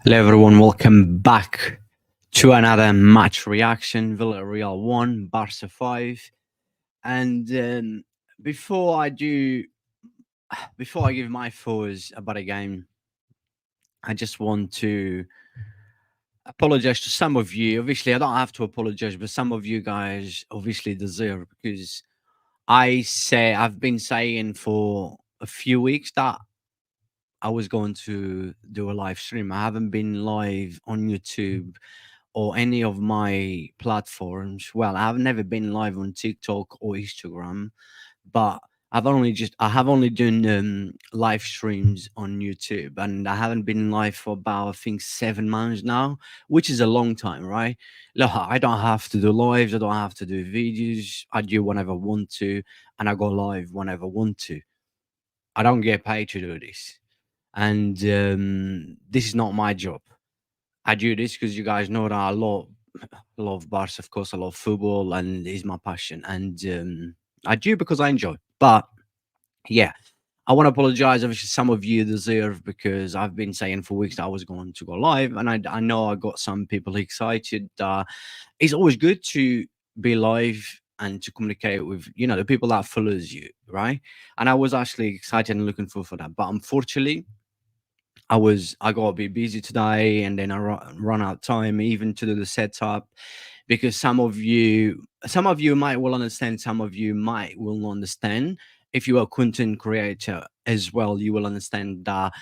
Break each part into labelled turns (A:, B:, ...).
A: Hello, everyone. Welcome back to another match reaction. Villarreal 1, Barca 5. And before I do, before I give my thoughts about a game, I just want to apologize to some of you. Obviously, I don't have to apologize, but some of you guys obviously deserve because I've been saying for a few weeks that I was going to do a live stream. I haven't been live on YouTube or any of my platforms. Well, I've never been live on TikTok or Instagram, but I have only done live streams on YouTube, and I haven't been live for about I think 7 months now, which is a long time, right? Look, I don't have to do lives, I don't have to do videos. I do whenever I want to, and I go live whenever I want to. I don't get paid to do this, and this is not my job. I do this because you guys know that I love Barca, of course. I love football, and it's my passion. And I do because I enjoy. But yeah, I want to apologize. Obviously, some of you deserve because I've been saying for weeks that I was going to go live, and I know I got some people excited. It's always good to be live and to communicate with the people that follows you, right? And I was actually excited and looking forward for that. But unfortunately, I got a bit busy today, and then I run out time even to do the setup because some of you might will understand, some of you might will not understand. If you are a content creator as well, you will understand that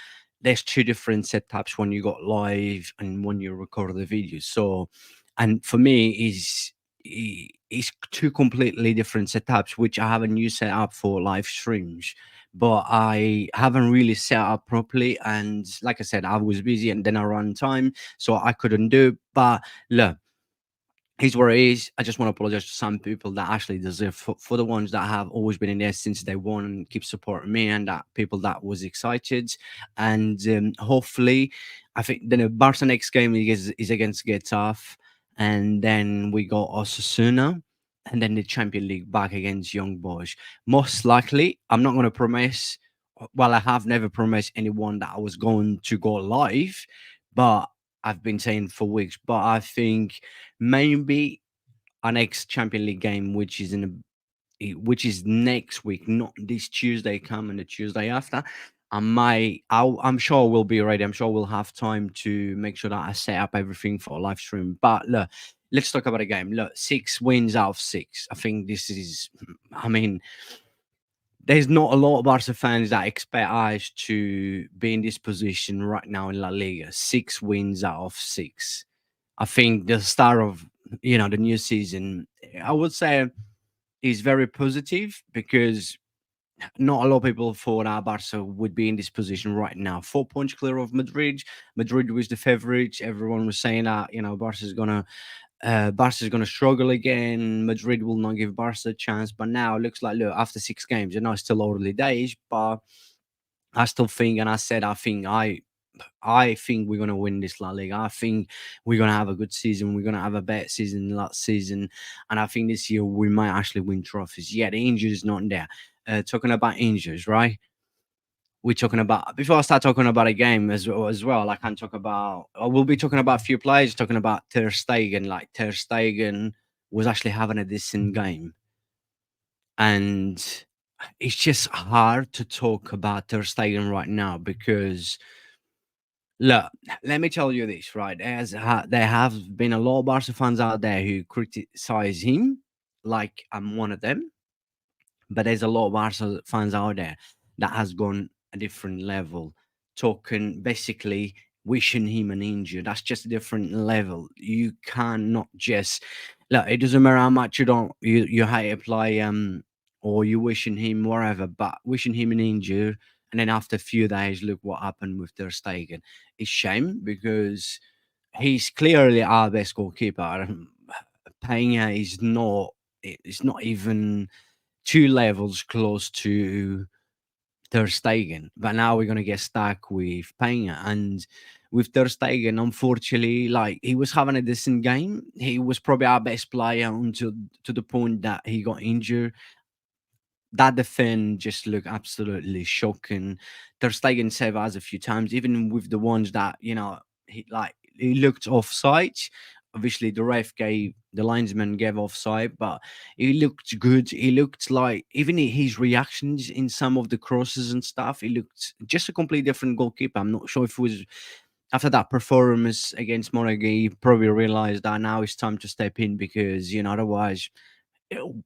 A: there's two different setups when you got live and when you record the video. So, and for me is two completely different setups, which I have a new setup for live streams, but I haven't really set up properly. And like I said, I was busy and then I ran time, so I couldn't do. But look, here's where it is. I just want to apologize to some people that actually deserve for the ones that have always been in there since day one and keep supporting me, and that people that was excited. And hopefully, I think the Barca next game is against Getafe, and then we got Osasuna, and then the Champions League back against Young Boys. Most likely, I'm not going to promise. Well, I have never promised anyone that I was going to go live, but I've been saying for weeks. But I think maybe our next Champion League game, which is next week, not this Tuesday coming, the Tuesday after. I'm sure we'll be ready. I'm sure we'll have time to make sure that I set up everything for a live stream. But look, let's talk about the game. Look, 6 wins out of 6. I think this is, I mean, there's not a lot of Barca fans that expect us to be in this position right now in La Liga. 6 wins out of 6. I think the start of the new season, I would say, is very positive because not a lot of people thought our Barca would be in this position right now. 4 points clear of Madrid. Madrid was the favorite. Everyone was saying that Barca's gonna struggle again. Madrid will not give Barca a chance. But now it looks like, look, after 6 games, I know it's still early days, but I still think, and I think we're gonna win this La Liga. I think we're gonna have a good season. We're gonna have a better season than last season, and I think this year we might actually win trophies. Yeah, the injury is not there. Talking about injuries, right? We're talking about before I start talking about a game as well. I can talk about. I will be talking about a few players. Talking about Ter Stegen. Like Ter Stegen was actually having a decent game, and it's just hard to talk about Ter Stegen right now because look, let me tell you this, right? There have been a lot of Barca fans out there who criticize him, like I'm one of them. But there's a lot of Barca fans out there that has gone a different level, talking basically wishing him an injury. That's just a different level. You cannot just look. It doesn't matter how much you hate a play or you wishing him whatever, but wishing him an injury. And then after a few days, look what happened with Ter Stegen. It's shame because he's clearly our best goalkeeper. Pena is not. It's not even 2 levels close to Ter Stegen. But now we're gonna get stuck with Pena. And with Ter Stegen, unfortunately, like he was having a decent game. He was probably our best player until to the point that he got injured. That defend just looked absolutely shocking. Ter Stegen saved us a few times, even with the ones that he looked offside. Obviously, the linesman gave offside, but he looked good. He looked like even his reactions in some of the crosses and stuff. He looked just a completely different goalkeeper. I'm not sure if it was after that performance against Monaco, he probably realized that now it's time to step in because otherwise it'll-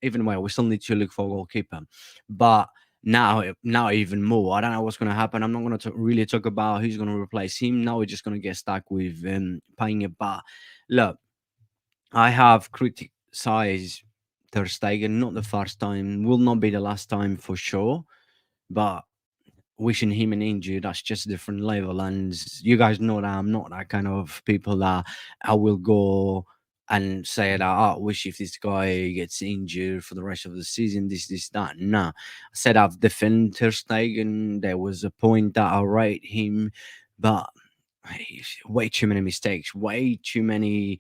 A: even well, we still need to look for a goalkeeper. But now even more. I don't know what's going to happen. I'm not going to really talk about who's going to replace him. Now we're just going to get stuck with paying a bar. Look, I have criticized Ter Stegen, not the first time, will not be the last time for sure. But wishing him an injury, that's just a different level. And you guys know that I'm not that kind of people that I will go and say that I wish if this guy gets injured for the rest of the season, this, that. No. I said I've defended Ter Stegen. There was a point that I rate him, but way too many mistakes, way too many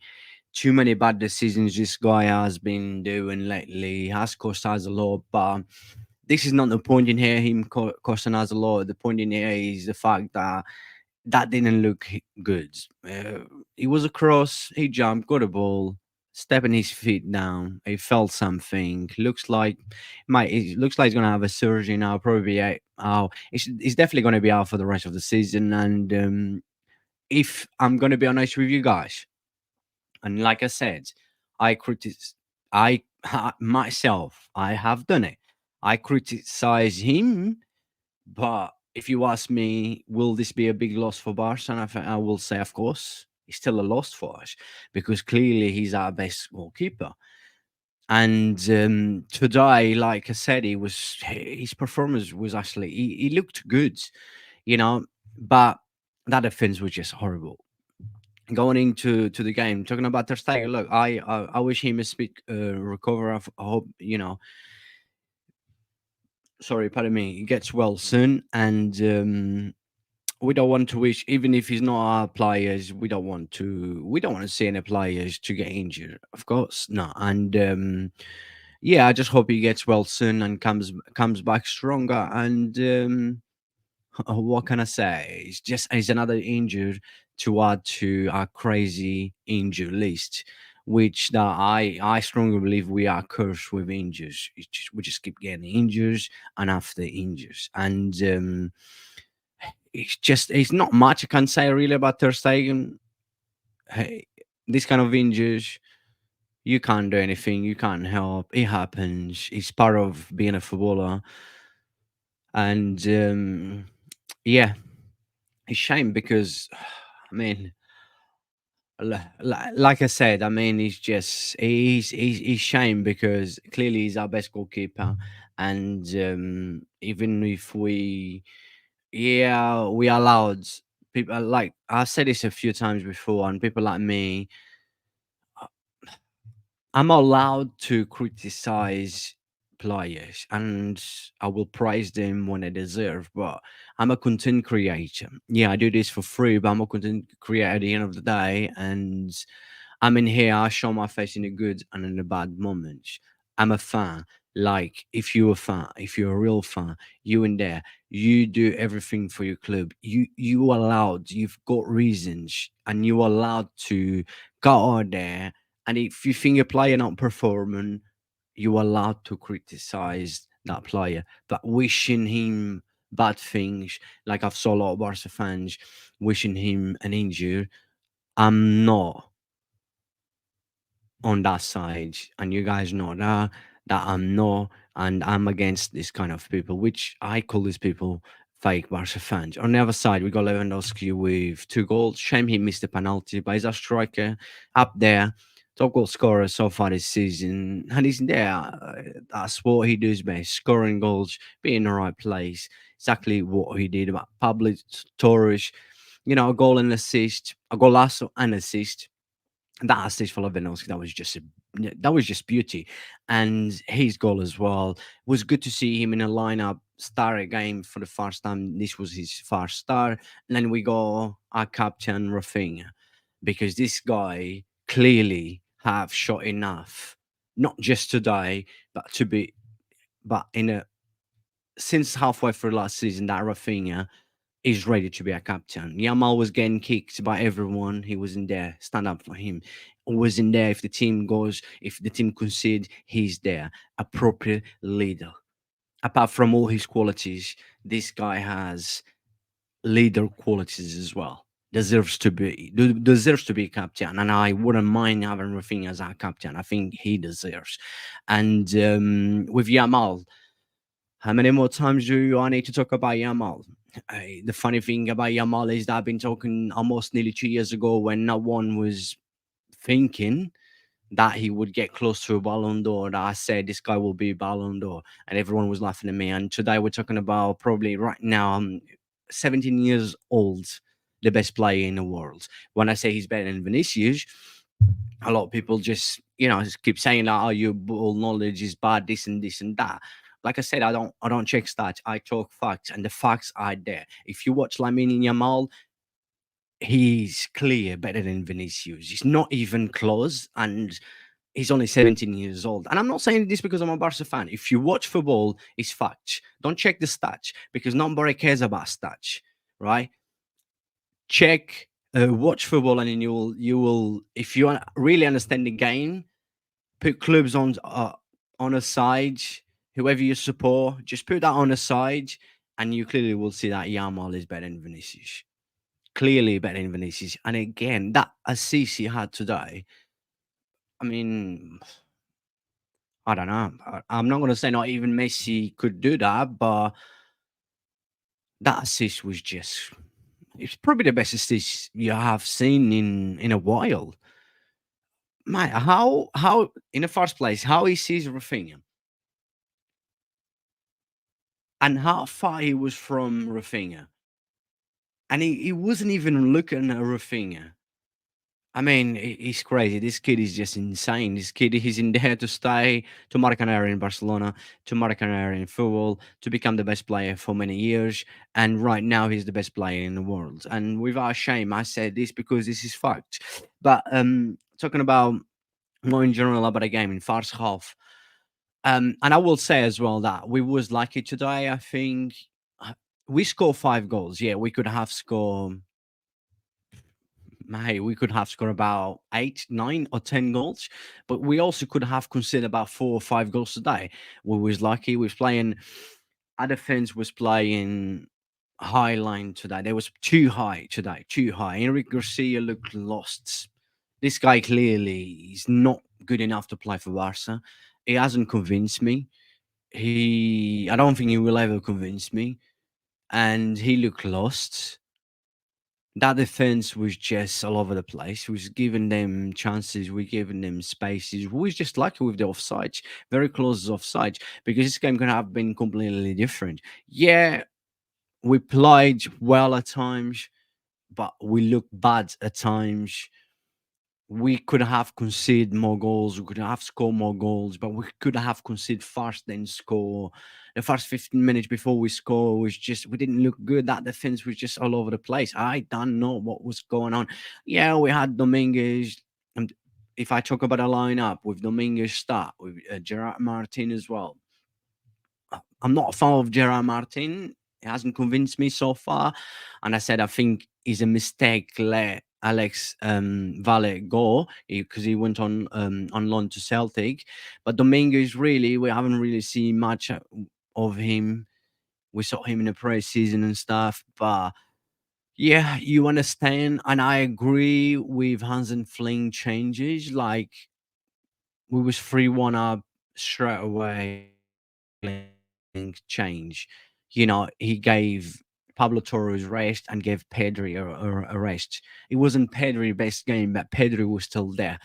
A: bad decisions this guy has been doing lately. He has cost us a lot, but this is not the point in here. Him costing us a lot. The point in here is the fact that that didn't look good. He was across. He jumped, got a ball, stepping his feet down. He felt something. It looks like he's gonna have a surgery now. Probably out. He's definitely gonna be out for the rest of the season. And if I'm gonna be honest with you guys, and like I said, I criticize I myself. I have done it. I criticize him, but if you ask me, will this be a big loss for Barca? And I will say, of course, it's still a loss for us because clearly he's our best goalkeeper. And today, like I said, his performance was actually he looked good, you know, but that defense was just horrible going into the game. Talking about Ter Stegen, look, I wish him a speed recover. I hope sorry, pardon me, he gets well soon, and we don't want to wish, even if he's not our players, we don't want to see any players to get injured. Of course, no, and yeah, I just hope he gets well soon and comes back stronger and. What can I say? It's another injury to add to our crazy injury list, which that I strongly believe we are cursed with injuries. We just keep getting injuries and after injuries, and it's not much I can say really about Ter Stegen. Hey, this kind of injuries. You can't do anything. You can't help. It happens. It's part of being a footballer. And yeah, it's shame because I mean, like I said, I mean, he's shame because clearly he's our best goalkeeper, and even if we allowed people like I've said this a few times before, and people like me, I'm allowed to criticize players and I will praise them when they deserve, but I'm a content creator. Yeah, I do this for free, but I'm a content creator at the end of the day. And I'm in here, I show my face in the good and in the bad moments. I'm a fan. Like, if you're a fan, if you're a real fan, you in there, you do everything for your club. You allowed, you've got reasons, and you allowed to go out there and if you think a player not performing, you're allowed to criticize that player. But wishing him bad things, like I've saw a lot of Barca fans wishing him an injury, I'm not on that side, and you guys know that I'm not, and I'm against this kind of people, which I call these people fake Barca fans. On the other side, we got Lewandowski with 2 goals. Shame he missed the penalty, but he's a striker up there, top goal scorer so far this season, and he's there. That's what he does best: scoring goals, being in the right place. Exactly what he did about Pablo Torre. A goal and assist, a golazo and assist that assist for Lewandowski, that was just beauty, and his goal as well was good to see him in a lineup start a game for the first time. This was his first start, and then we got our captain Raphinha because this guy clearly have shot enough, not just today, but to be, but in a since halfway through last season that Raphinha. is ready to be a captain. Yamal was getting kicked by everyone. He wasn't there. Stand up for him. Wasn't there if the team goes, if the team concede, he's there. A proper leader. Apart from all his qualities, this guy has leader qualities as well. Deserves to be captain, and I wouldn't mind having Raphinha as our captain. I think he deserves. And with Yamal, how many more times do I need to talk about Yamal? The funny thing about Yamal is that I've been talking almost nearly 2 years ago when no one was thinking that he would get close to a Ballon d'Or. That I said this guy will be Ballon d'Or, and everyone was laughing at me. And today we're talking about probably right now, 17 years old, the best player in the world. When I say he's better than Vinicius, a lot of people just just keep saying that, oh, your ball knowledge is bad, this and this and that. Like I said, I don't check stats. I talk facts, and the facts are there. If you watch Lamine Yamal, he's clear better than Vinicius. He's not even close, and he's only 17 years old. And I'm not saying this because I'm a Barca fan. If you watch football, it's facts. Don't check the stats because nobody cares about stats, right? Check, watch football, and then you will, if you really understand the game, put clubs on a side. Whoever you support, just put that on a side, and you clearly will see that Yamal is better than Vinicius. Clearly better than Vinicius. And again, that assist he had today, I mean, I don't know. I'm not going to say not even Messi could do that, but that assist was just, it's probably the best assist you have seen in a while. Man, how in the first place, how he sees Raphinha and how far he was from Raphinha. And he wasn't even looking at Raphinha. I mean, he's crazy. This kid is just insane. This kid, he's in there to stay, to mark an era in Barcelona, to mark an era in football, to become the best player for many years. And right now, he's the best player in the world. And without shame, I said this because this is fact. But talking about more in general about the game in first half, and I will say as well that we was lucky today. I think uh, we scored 5 goals. Yeah, we could have scored. Hey, we could have scored about 8, 9, or 10 goals, but we also could have considered about 4 or 5 goals today. We was lucky. We was playing. Our defense was playing high line today. They was too high today, too high. Enrique Garcia looked lost. This guy clearly is not good enough to play for Barca. He hasn't convinced me. I don't think he will ever convince me. And he looked lost. That defense was just all over the place. We was giving them chances, we giving them spaces. We was just lucky with the offsides, very close offsides, because this game could have been completely different. Yeah, we played well at times, but we looked bad at times. We could have conceded more goals. We could have scored more goals, but we could have conceded first, then score. The first 15 minutes before we score was just, we didn't look good. That defense was just all over the place. I don't know what was going on. Yeah, we had Dominguez. And if I talk about a lineup with Dominguez start, with Gerard Martin as well, I'm not a fan of Gerard Martin. He hasn't convinced me so far. And I said I think it's a mistake let Alex Valle go because he went on loan to Celtic. But Dominguez really, we haven't really seen much of him. We saw him in the pre-season and stuff, but yeah, you understand, and I agree with Hansen Fling changes. Like we was 3-1 up straight away change. He gave Pablo Torres rest and gave Pedri a rest. It wasn't Pedri's best game, but Pedri was still there.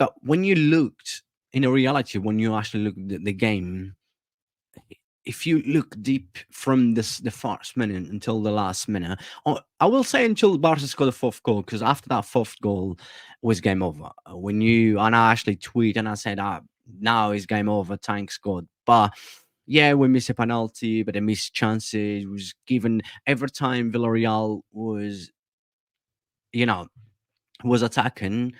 A: But when you looked in a reality, when you actually looked at the game, if you look deep from the first minute until the last minute, or I will say until Barca scored the fourth goal, because after that fourth goal was game over. When you and I actually tweet and I said, now is game over, Tank scored. But yeah, we missed a penalty, but they missed chances. Was given every time Villarreal you know, was attacking.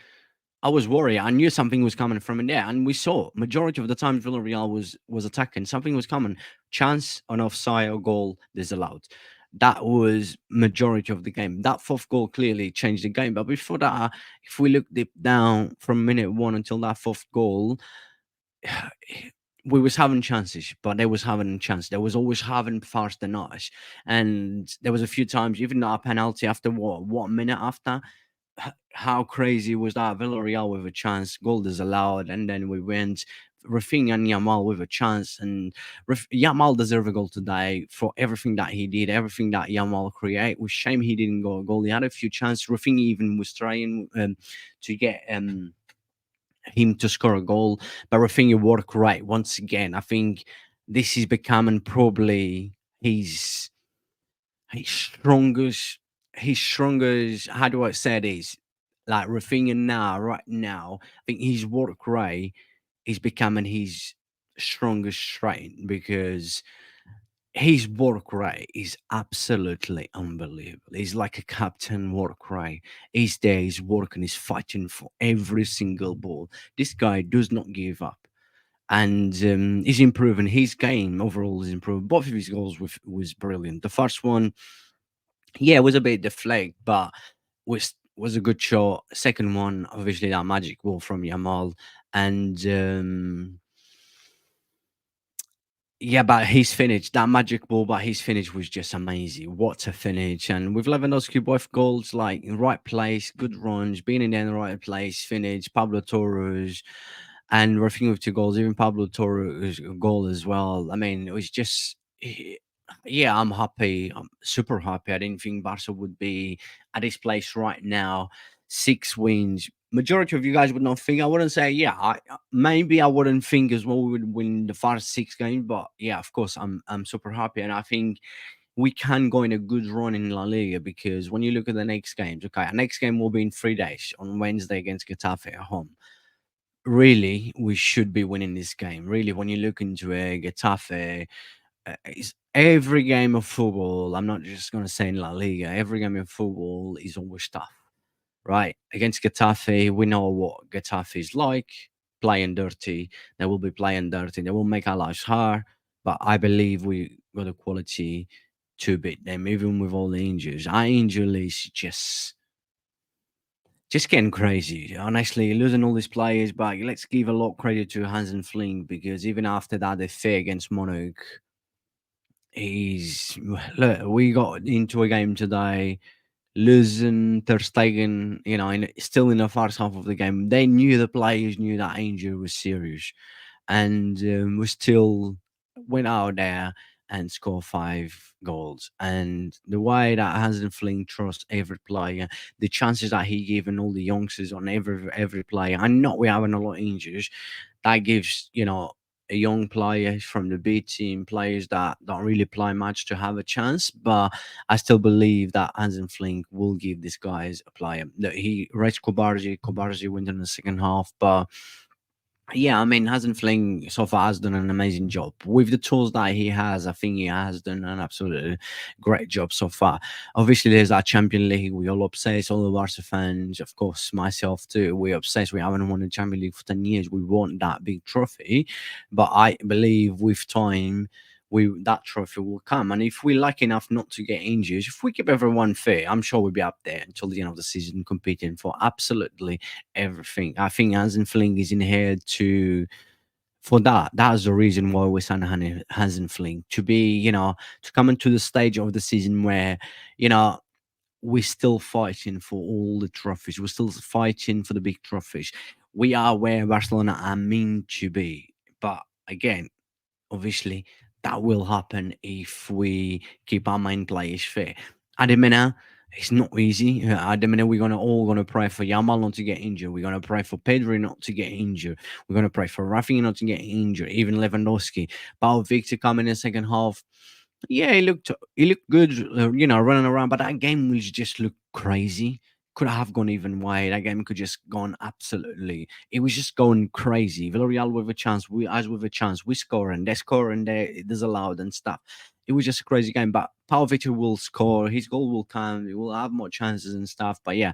A: I was worried. I knew something was coming from in there, and we saw majority of the time Villarreal was attacking. Something was coming. Chance on offside or goal disallowed. That was majority of the game. That fourth goal clearly changed the game. But before that, if we look deep down from minute one until that fourth goal, we was having chances, but they was having a chance. They was always having fast than us. And there was a few times, even that penalty after what minute after, how crazy was that? Villarreal with a chance, goal disallowed, and then we went. Raphinha and Yamal with a chance, and Yamal deserved a goal today for everything that he did, everything that Yamal create. It was shame he didn't go a goal. He had a few chances. Raphinha even was trying to get him to score a goal, but Raphinha worked right once again. I think this is becoming probably his his strongest his strongest, how do I say this? Like Rafinha now, right now, I think his work rate is becoming his strongest strength because his work rate is absolutely unbelievable. He's like a captain work rate. He's there, he's working, he's fighting for every single ball. This guy does not give up. And he's improving. His game overall is improved. Both of his goals was brilliant. The first one, yeah, it was a bit deflect, but was a good shot. Second one, obviously that magic ball from Yamal, and yeah, but his finish, that magic ball, but his finish was just amazing. What a finish! And with Lewandowski, both goals like in right place, good runs, being in the right place, finish. Pablo Torres and Raphinha with two goals, even Pablo Torres goal as well. I mean, it was just. Yeah, I'm happy. I'm super happy. I didn't think Barca would be at this place right now. 6 wins. Majority of you guys would not think. I wouldn't say, yeah, maybe I wouldn't think as well we would win the first 6 games, but yeah, of course, I'm super happy, and I think we can go in a good run in La Liga because when you look at the next games, okay, our next game will be in 3 days on Wednesday against Getafe at home. Really, we should be winning this game. Really, when you look into a Getafe, it's every game of football. I'm not just going to say in La Liga. Every game of football is always tough, right? Against Getafe, we know what Getafe is like, playing dirty. They will be playing dirty. They will make our lives hard. But I believe we got the quality to beat them, even with all the injuries. Our injury list is just getting crazy. Honestly, losing all these players, but let's give a lot of credit to Hans and Fling because even after that defeat against Monaco, he's look. We got into a game today losing Ter Stegen, still in the first half of the game. They knew the players knew that injury was serious, and we still went out there and scored 5 goals. And the way that Hansen Fling trusts every player, the chances that he given all the youngsters on every player. I know we're having a lot of injuries. That gives a young player from the B team, players that don't really play much to have a chance. But I still believe that Hansen Flink will give these guys a player. That he raised Kobarzi went in the second half, but yeah, I mean, Hasn't Fling so far has done an amazing job with the tools that he has. I think he has done an absolutely great job so far. Obviously, there's our Champion League. We all obsessed, all the Barca fans, of course, myself too. We're obsessed. We haven't won the Champion League for 10 years. We want that big trophy, but I believe with time. That trophy will come, and if we're lucky enough not to get injured, if we keep everyone fit, I'm sure we'll be up there until the end of the season, competing for absolutely everything. I think Hansen Fling is in here to for that. That's the reason why we signed Hansen Fling to be, to come into the stage of the season where, you know, we're still fighting for all the trophies. We're still fighting for the big trophies. We are where Barcelona are meant to be. But again, obviously, that will happen if we keep our main players fit. At the minute, it's not easy. At the minute, we're gonna pray for Yamal not to get injured. We're gonna pray for Pedri not to get injured. We're gonna pray for Raphinha not to get injured. Even Lewandowski. But Victor coming in the second half. Yeah, he looked good, running around. But that game was just looked crazy. Could have gone even way. That game could just gone absolutely. It was just going crazy. Villarreal with a chance, we us with a chance, we score and they score and they disallowed and stuff. It was just a crazy game. But Pauvic will score. His goal will come. He will have more chances and stuff. But yeah,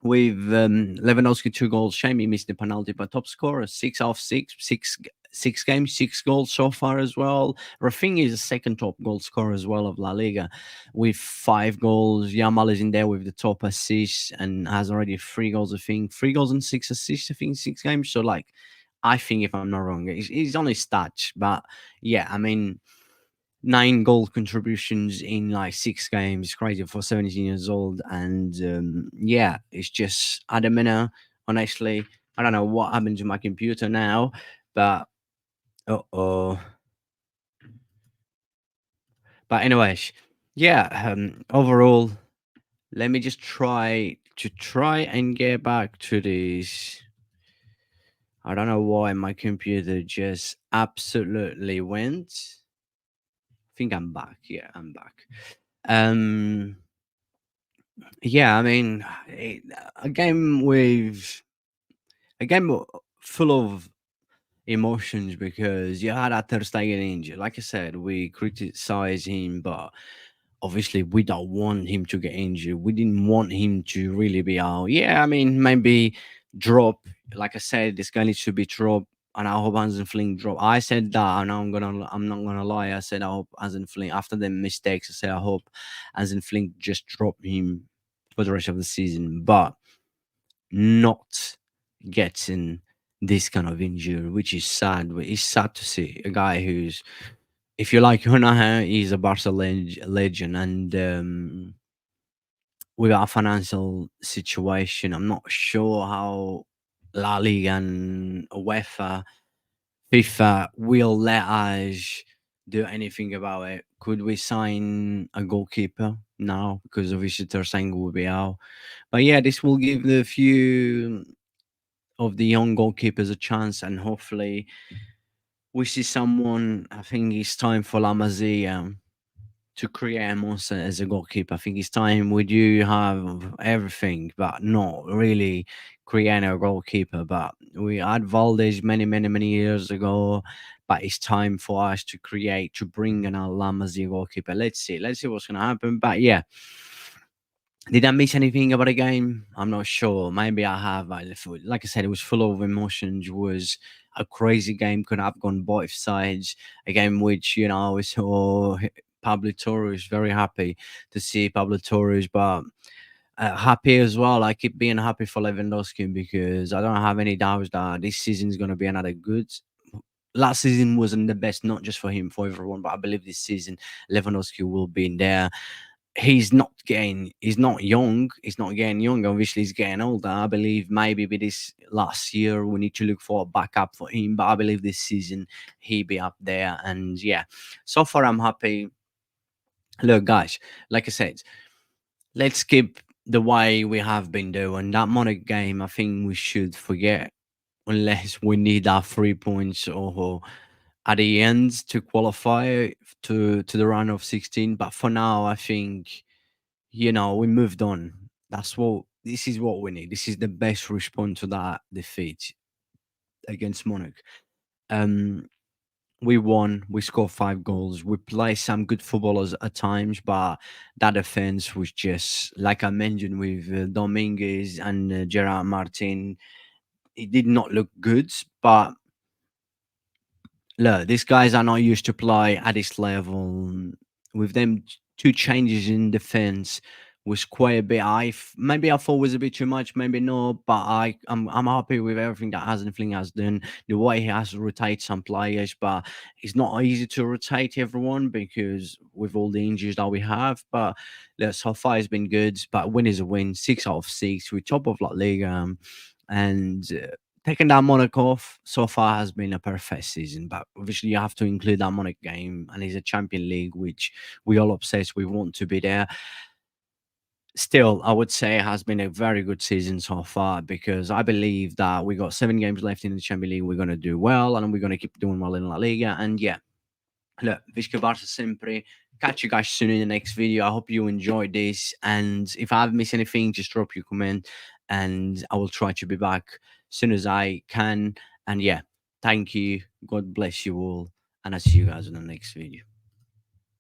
A: with Lewandowski 2 goals, shame he missed the penalty. But top scorer 6 off 6, 6 six games, six goals so far as well. Raphinha is the second top goal scorer as well of La Liga with 5 goals. Yamal is in there with the top assists and has already 3 goals, I think. 3 goals and 6 assists, I think, 6 games. So, like, I think, if I'm not wrong, he's on his stats. But yeah, I mean, 9 goal contributions in like 6 games is crazy for 17 years old. And yeah, it's just at the minute, honestly, I don't know what happened to my computer now, but oh. But anyways, yeah. Overall, let me just try and get back to this. I don't know why my computer just absolutely went. I think I'm back. Yeah, I'm back. Um, yeah, I mean, a game with a game full of emotions because you had a Ter Stegen injured. Like I said, we criticize him, but obviously we don't want him to get injured. We didn't want him to really be out. Yeah, I mean, maybe drop. Like I said, this guy needs to be dropped. And I hope Hansen Fling drop. I said that, and I'm not gonna lie. I said I hope Hansen Fling after the mistakes. I said I hope Hansen Fling just drop him for the rest of the season, but not getting this kind of injury, which is sad. It's sad to see a guy who's, if you like Honahan, he's a Barca legend, and with our financial situation, I'm not sure how La Liga and UEFA, FIFA will let us do anything about it. Could we sign a goalkeeper now? Because obviously Ter Stegen will be out. But yeah, this will give the few of the young goalkeepers a chance, and hopefully we see someone. I think it's time for Lamazia to create a monster as a goalkeeper. I think it's time we do have everything, but not really creating a goalkeeper. But we had Valdez many years ago. But it's time for us to create, to bring in a Lamazia goalkeeper. Let's see what's gonna happen. But yeah, did I miss anything about the game? I'm not sure. Maybe I have. Like I said, it was full of emotions. It was a crazy game. Could have gone both sides. A game which, we saw Pablo Torres very happy to see Pablo Torres, but happy as well. I keep being happy for Lewandowski because I don't have any doubts that this season is going to be another good. Last season wasn't the best, not just for him, for everyone, but I believe this season Lewandowski will be in there. He's not young, he's not getting younger, obviously he's getting older. I believe maybe with this last year we need to look for a backup for him, but I believe this season he'll be up there. And yeah, so far I'm happy. Look, guys, like I said, let's keep the way we have been doing. That Monaco game, I think we should forget unless we need our 3 points or at the end to qualify to the round of 16. But for now, I think, we moved on. This is what we need. This is the best response to that defeat against Monaco. Um, we won. We scored 5 goals. We played some good footballers at times, but that defense was just like I mentioned with Dominguez and Gerard Martin. It did not look good, but look, these guys are not used to play at this level. With them, two changes in defense was quite a bit. Maybe I thought was a bit too much, maybe no, but I'm happy with everything that Hasenfling has done. The way he has to rotate some players, but it's not easy to rotate everyone because with all the injuries that we have. But look, so far it's been good. But win is a win. 6 out of 6. We're top of La Liga, and taking that Monaco off so far has been a perfect season, but obviously you have to include that Monaco game, and it's a Champion League, which we all obsessed. We want to be there. Still, I would say it has been a very good season so far because I believe that we got 7 games left in the Champion League. We're going to do well, and we're going to keep doing well in La Liga. And yeah, look, Visca Barca sempre. Catch you guys soon in the next video. I hope you enjoyed this. And if I've missed anything, just drop your comment and I will try to be back as soon as I can. And yeah, thank you. God bless you all. And I'll see you guys in the next video.